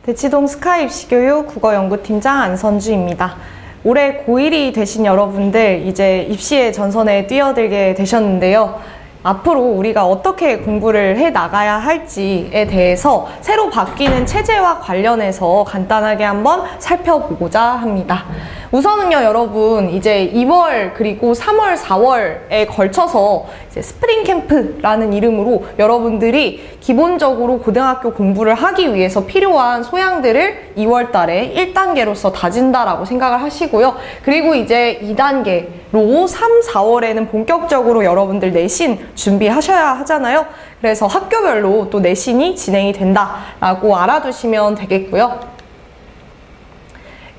대치동 스카이 입시교육 국어연구팀장 안선주입니다. 올해 고1이 되신 여러분들 이제 입시의 전선에 뛰어들게 되셨는데요. 앞으로 우리가 어떻게 공부를 해 나가야 할지에 대해서 새로 바뀌는 체제와 관련해서 간단하게 한번 살펴보고자 합니다. 우선은요, 여러분, 이제 2월 그리고 3월, 4월에 걸쳐서 이제 스프링 캠프라는 이름으로 여러분들이 기본적으로 고등학교 공부를 하기 위해서 필요한 소양들을 2월 달에 1단계로서 다진다라고 생각을 하시고요. 그리고 이제 2단계로 3, 4월에는 본격적으로 여러분들 내신 준비하셔야 하잖아요. 그래서 학교별로 또 내신이 진행이 된다라고 알아두시면 되겠고요.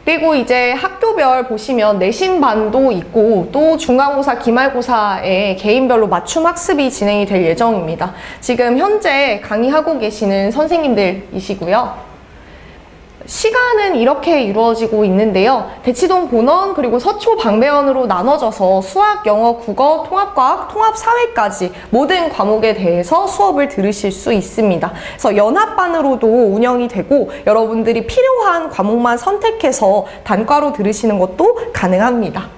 그리고 이제 학교별 보시면 내신반도 있고 또 중간고사, 기말고사에 개인별로 맞춤 학습이 진행이 될 예정입니다. 지금 현재 강의하고 계시는 선생님들이시고요. 시간은 이렇게 이루어지고 있는데요. 대치동 본원 그리고 서초 방배원으로 나눠져서 수학, 영어, 국어, 통합과학, 통합사회까지 모든 과목에 대해서 수업을 들으실 수 있습니다. 그래서 연합반으로도 운영이 되고 여러분들이 필요한 과목만 선택해서 단과로 들으시는 것도 가능합니다.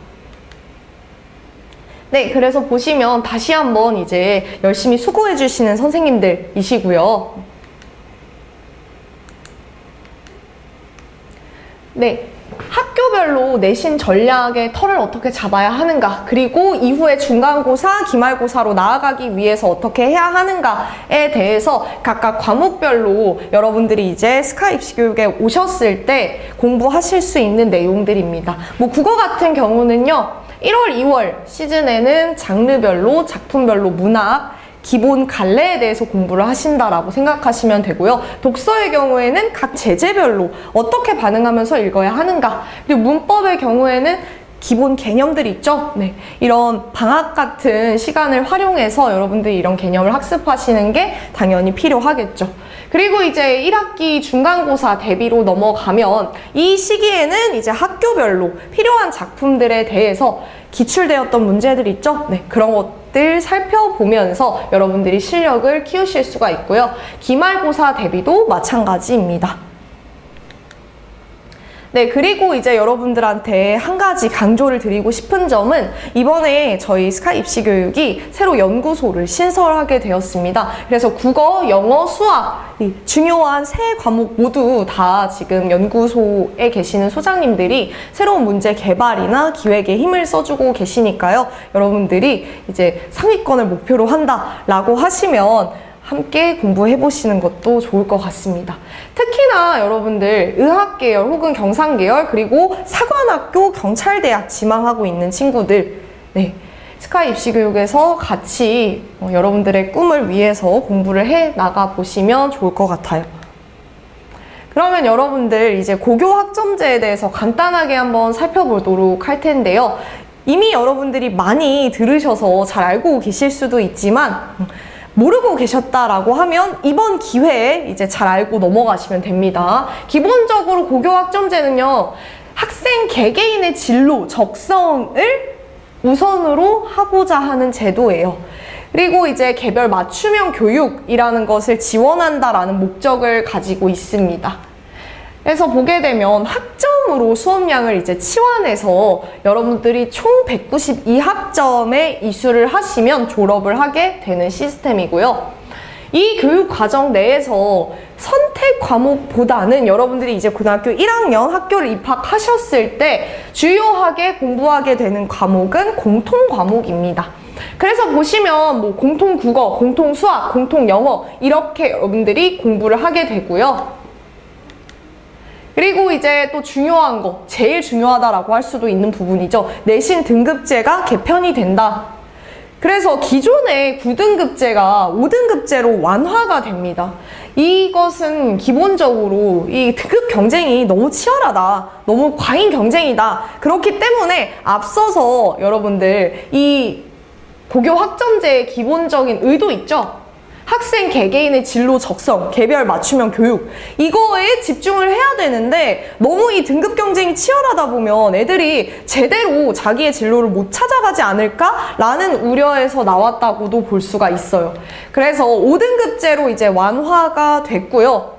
네, 그래서 보시면 다시 한번 이제 열심히 수고해 주시는 선생님들이시고요. 네, 학교별로 내신 전략의 틀을 어떻게 잡아야 하는가, 그리고 이후에 중간고사, 기말고사로 나아가기 위해서 어떻게 해야 하는가에 대해서 각각 과목별로 여러분들이 이제 스카이 입시교육에 오셨을 때 공부하실 수 있는 내용들입니다. 뭐 국어 같은 경우는요, 1월, 2월 시즌에는 장르별로, 작품별로 문학, 기본 갈래에 대해서 공부를 하신다라고 생각하시면 되고요. 독서의 경우에는 각 제재별로 어떻게 반응하면서 읽어야 하는가, 그리고 문법의 경우에는 기본 개념들이 있죠. 네, 이런 방학 같은 시간을 활용해서 여러분들이 이런 개념을 학습하시는 게 당연히 필요하겠죠. 그리고 이제 1학기 중간고사 대비로 넘어가면 이 시기에는 이제 학교별로 필요한 작품들에 대해서 기출되었던 문제들 있죠. 네, 그런 것들 살펴보면서 여러분들이 실력을 키우실 수가 있고요. 기말고사 대비도 마찬가지입니다. 네, 그리고 이제 여러분들한테 한 가지 강조를 드리고 싶은 점은 이번에 저희 스카이 입시교육이 새로 연구소를 신설하게 되었습니다. 그래서 국어, 영어, 수학 이 중요한 세 과목 모두 다 지금 연구소에 계시는 소장님들이 새로운 문제 개발이나 기획에 힘을 써주고 계시니까요. 여러분들이 이제 상위권을 목표로 한다라고 하시면 함께 공부해보시는 것도 좋을 것 같습니다. 특히나 여러분들 의학계열 혹은 경상계열 그리고 사관학교, 경찰대학 지망하고 있는 친구들, 네, 스카이 입시교육에서 같이 여러분들의 꿈을 위해서 공부를 해 나가 보시면 좋을 것 같아요. 그러면 여러분들 이제 고교 학점제에 대해서 간단하게 한번 살펴보도록 할 텐데요. 이미 여러분들이 많이 들으셔서 잘 알고 계실 수도 있지만 모르고 계셨다라고 하면 이번 기회에 이제 잘 알고 넘어가시면 됩니다. 기본적으로 고교 학점제는요, 학생 개개인의 진로, 적성을 우선으로 하고자 하는 제도예요. 그리고 이제 개별 맞춤형 교육이라는 것을 지원한다라는 목적을 가지고 있습니다. 그래서 보게 되면 학점으로 수업량을 이제 치환해서 여러분들이 총 192학점에 이수를 하시면 졸업을 하게 되는 시스템이고요. 이 교육 과정 내에서 선택 과목보다는 여러분들이 이제 고등학교 1학년 학교를 입학하셨을 때 주요하게 공부하게 되는 과목은 공통 과목입니다. 그래서 보시면 뭐 공통 국어, 공통 수학, 공통 영어 이렇게 여러분들이 공부를 하게 되고요. 그리고 이제 또 중요한 거, 제일 중요하다라고 할 수도 있는 부분이죠. 내신 등급제가 개편이 된다. 그래서 기존의 9등급제가 5등급제로 완화가 됩니다. 이것은 기본적으로 이 등급 경쟁이 너무 치열하다, 너무 과잉 경쟁이다. 그렇기 때문에 앞서서 여러분들 이 고교 학점제의 기본적인 의도 있죠? 학생 개개인의 진로 적성, 개별 맞춤형 교육 이거에 집중을 해야 되는데 너무 이 등급 경쟁이 치열하다 보면 애들이 제대로 자기의 진로를 못 찾아가지 않을까라는 우려에서 나왔다고도 볼 수가 있어요. 그래서 5등급제로 이제 완화가 됐고요.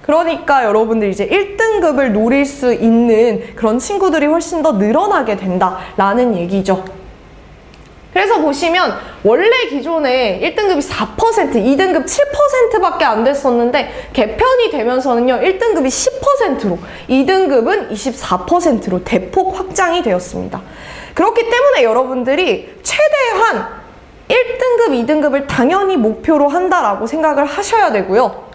그러니까 여러분들 이제 1등급을 노릴 수 있는 그런 친구들이 훨씬 더 늘어나게 된다라는 얘기죠. 그래서 보시면 원래 기존에 1등급이 4%, 2등급 7%밖에 안 됐었는데 개편이 되면서는요 1등급이 10%로 2등급은 24%로 대폭 확장이 되었습니다. 그렇기 때문에 여러분들이 최대한 1등급, 2등급을 당연히 목표로 한다라고 생각을 하셔야 되고요.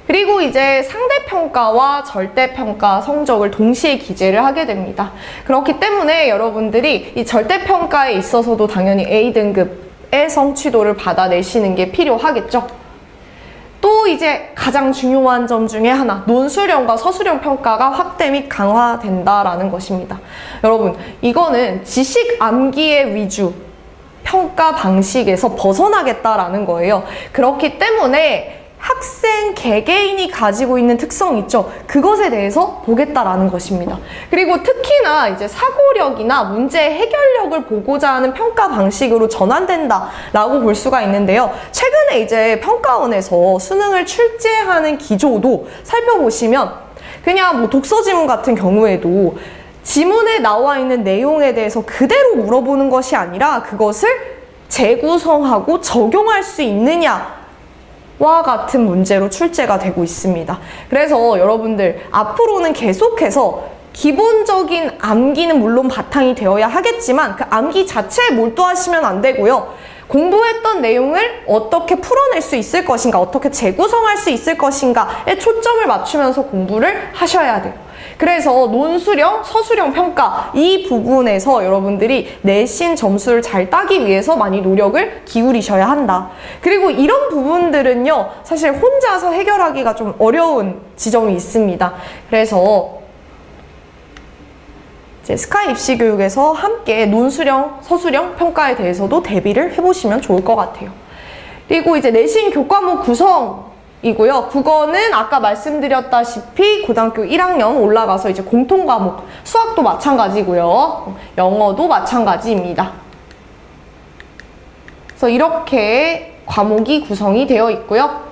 그리고 이제 상대평가와 절대평가 성적을 동시에 기재를 하게 됩니다. 그렇기 때문에 여러분들이 이 절대평가에 있어서도 당연히 A등급의 성취도를 받아내시는 게 필요하겠죠. 또 이제 가장 중요한 점 중에 하나, 논술형과 서술형 평가가 확대 및 강화된다라는 것입니다. 여러분, 이거는 지식 암기의 위주 평가 방식에서 벗어나겠다라는 거예요. 그렇기 때문에 학생 개개인이 가지고 있는 특성 있죠. 그것에 대해서 보겠다라는 것입니다. 그리고 특히나 이제 사고력이나 문제 해결력을 보고자 하는 평가 방식으로 전환된다라고 볼 수가 있는데요. 최근에 이제 평가원에서 수능을 출제하는 기조도 살펴보시면 그냥 뭐 독서 지문 같은 경우에도 지문에 나와 있는 내용에 대해서 그대로 물어보는 것이 아니라 그것을 재구성하고 적용할 수 있느냐 와 같은 문제로 출제가 되고 있습니다. 그래서 여러분들 앞으로는 계속해서 기본적인 암기는 물론 바탕이 되어야 하겠지만 그 암기 자체에 몰두하시면 안 되고요. 공부했던 내용을 어떻게 풀어낼 수 있을 것인가, 어떻게 재구성할 수 있을 것인가에 초점을 맞추면서 공부를 하셔야 돼요. 그래서 논술형, 서술형 평가 이 부분에서 여러분들이 내신 점수를 잘 따기 위해서 많이 노력을 기울이셔야 한다. 그리고 이런 부분들은요, 사실 혼자서 해결하기가 좀 어려운 지점이 있습니다. 그래서 이제 스카이 입시교육에서 함께 논술형, 서술형 평가에 대해서도 대비를 해보시면 좋을 것 같아요. 그리고 이제 내신 교과목 구성이고요. 국어는 아까 말씀드렸다시피 고등학교 1학년 올라가서 이제 공통과목, 수학도 마찬가지고요. 영어도 마찬가지입니다. 그래서 이렇게 과목이 구성이 되어 있고요.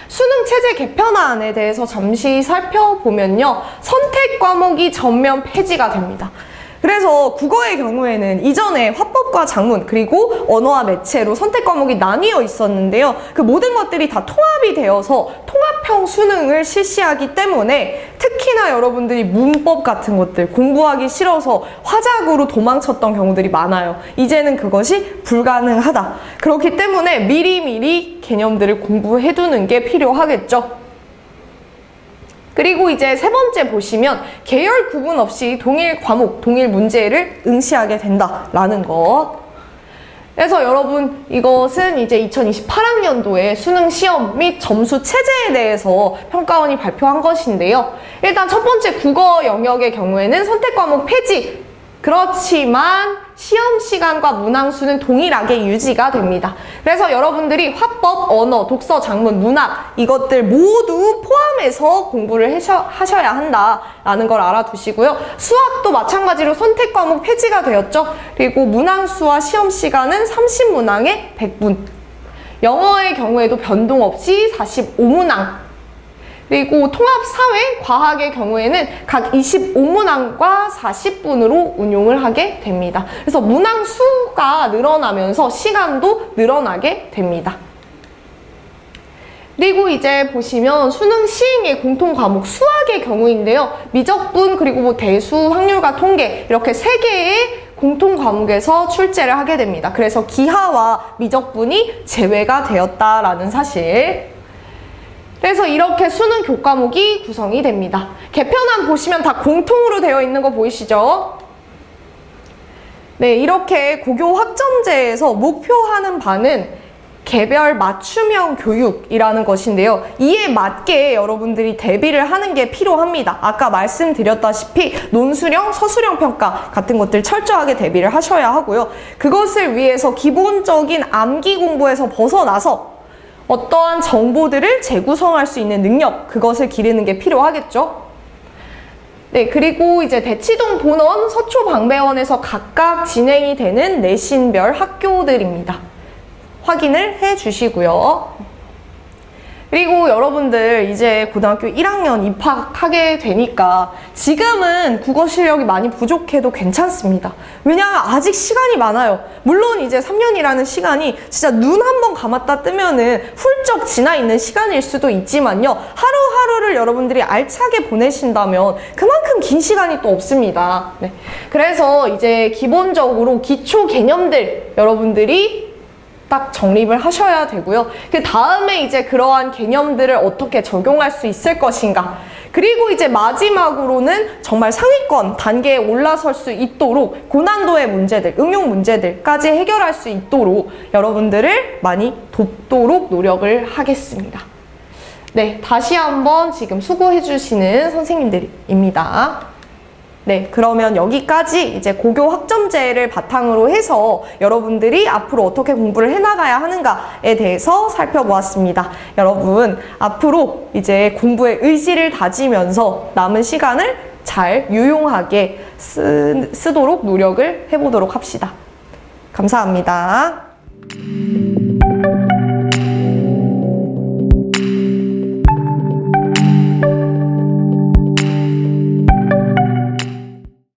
수능 체제 개편안에 대해서 잠시 살펴보면요. 선택 과목이 전면 폐지가 됩니다. 그래서 국어의 경우에는 이전에 화법과 작문 그리고 언어와 매체로 선택 과목이 나뉘어 있었는데요. 그 모든 것들이 다 통합이 되어서 통합형 수능을 실시하기 때문에 특히나 여러분들이 문법 같은 것들 공부하기 싫어서 화작으로 도망쳤던 경우들이 많아요. 이제는 그것이 불가능하다. 그렇기 때문에 미리미리 개념들을 공부해두는 게 필요하겠죠. 그리고 이제 세 번째 보시면 계열 구분 없이 동일 과목, 동일 문제를 응시하게 된다라는 것. 그래서 여러분 이것은 이제 2028학년도에 수능 시험 및 점수 체제에 대해서 평가원이 발표한 것인데요. 일단 첫 번째 국어 영역의 경우에는 선택 과목 폐지. 그렇지만 시험 시간과 문항수는 동일하게 유지가 됩니다. 그래서 여러분들이 화법, 언어, 독서, 작문, 문학 이것들 모두 포함해서 공부를 하셔야 한다라는 걸 알아두시고요. 수학도 마찬가지로 선택 과목 폐지가 되었죠. 그리고 문항수와 시험 시간은 30문항에 100분. 영어의 경우에도 변동 없이 45문항. 그리고 통합사회, 과학의 경우에는 각 25문항과 40분으로 운용을 하게 됩니다. 그래서 문항 수가 늘어나면서 시간도 늘어나게 됩니다. 그리고 이제 보시면 수능 시행의 공통 과목 수학의 경우인데요. 미적분 그리고 뭐 대수, 확률과 통계 이렇게 세 개의 공통 과목에서 출제를 하게 됩니다. 그래서 기하와 미적분이 제외가 되었다라는 사실. 그래서 이렇게 수능 교과목이 구성이 됩니다. 개편안 보시면 다 공통으로 되어 있는 거 보이시죠? 네, 이렇게 고교 학점제에서 목표하는 바는 개별 맞춤형 교육이라는 것인데요. 이에 맞게 여러분들이 대비를 하는 게 필요합니다. 아까 말씀드렸다시피 논술형, 서술형 평가 같은 것들 철저하게 대비를 하셔야 하고요. 그것을 위해서 기본적인 암기 공부에서 벗어나서 어떠한 정보들을 재구성할 수 있는 능력, 그것을 기르는 게 필요하겠죠. 네, 그리고 이제 대치동 본원, 서초 방배원에서 각각 진행이 되는 내신별 학교들입니다. 확인을 해 주시고요. 그리고 여러분들 이제 고등학교 1학년 입학하게 되니까 지금은 국어 실력이 많이 부족해도 괜찮습니다. 왜냐하면 아직 시간이 많아요. 물론 이제 3년이라는 시간이 진짜 눈 한 번 감았다 뜨면은 훌쩍 지나 있는 시간일 수도 있지만요. 하루하루를 여러분들이 알차게 보내신다면 그만큼 긴 시간이 또 없습니다. 네. 그래서 이제 기본적으로 기초 개념들 여러분들이 딱 정립을 하셔야 되고요. 그 다음에 이제 그러한 개념들을 어떻게 적용할 수 있을 것인가. 그리고 이제 마지막으로는 정말 상위권 단계에 올라설 수 있도록 고난도의 문제들, 응용 문제들까지 해결할 수 있도록 여러분들을 많이 돕도록 노력을 하겠습니다. 네, 다시 한번 지금 수고해 주시는 선생님들입니다. 네, 그러면 여기까지 이제 고교 학점제를 바탕으로 해서 여러분들이 앞으로 어떻게 공부를 해나가야 하는가에 대해서 살펴보았습니다. 여러분, 앞으로 이제 공부의 의지를 다지면서 남은 시간을 잘 유용하게 쓰도록 노력을 해보도록 합시다. 감사합니다.